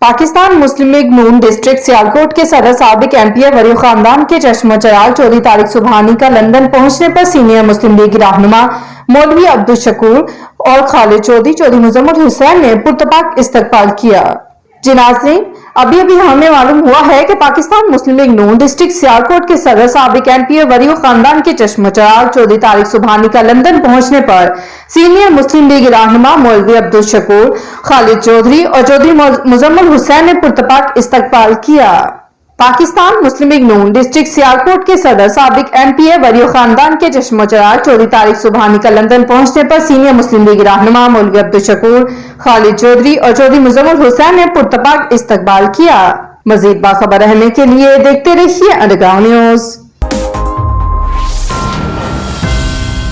पाकिस्तान मुस्लिम league नून district Sialkot के सदर साबिक एमपी वरीय खानदान के चश्मा चराग चौधरी तारिक सुबहानी का लंदन पहुंचने पर सीनियर मुस्लिम लीग रहनुमा मौलवी अब्दुल शकूर और खालिद चौधरी मुजम्मल हुसैन ने पुरतपाक इस्तकबाल किया। जी नाज़रीन, अभी हमें मालूम हुआ है कि पाकिस्तान मुस्लिम लीग नून डिस्ट्रिक्ट सियालकोट के सदर साबिक एमपी वरीय खानदान के चश्मा चराग चौधरी तारिक सुबहानी का लंदन पहुंचने पर सीनियर मुस्लिम लीग रहनुमा मौलवी अब्दुल शकूर, खालिद चौधरी और चौधरी मुजम्मल हुसैन ने पुरतपाक इस्तकबाल किया। पाकिस्तान मुस्लिम लीग नून डिस्ट्रिक्ट सियालकोट के सदर साबिक एमपी वरीय खानदान के चश्मा चराग चौधरी तारिक सुबहानी का लंदन पहुंचने पर सीनियर मुस्लिम लीग रहनुमा मौलवी अब्दुल शकूर, खालिद चौधरी और चौधरी मुजम्मल हुसैन ने पुरतपाक इस्तकबाल किया। मजीद बाखबर रहने के लिए देखते रहिए अंडरग्राउंड न्यूज।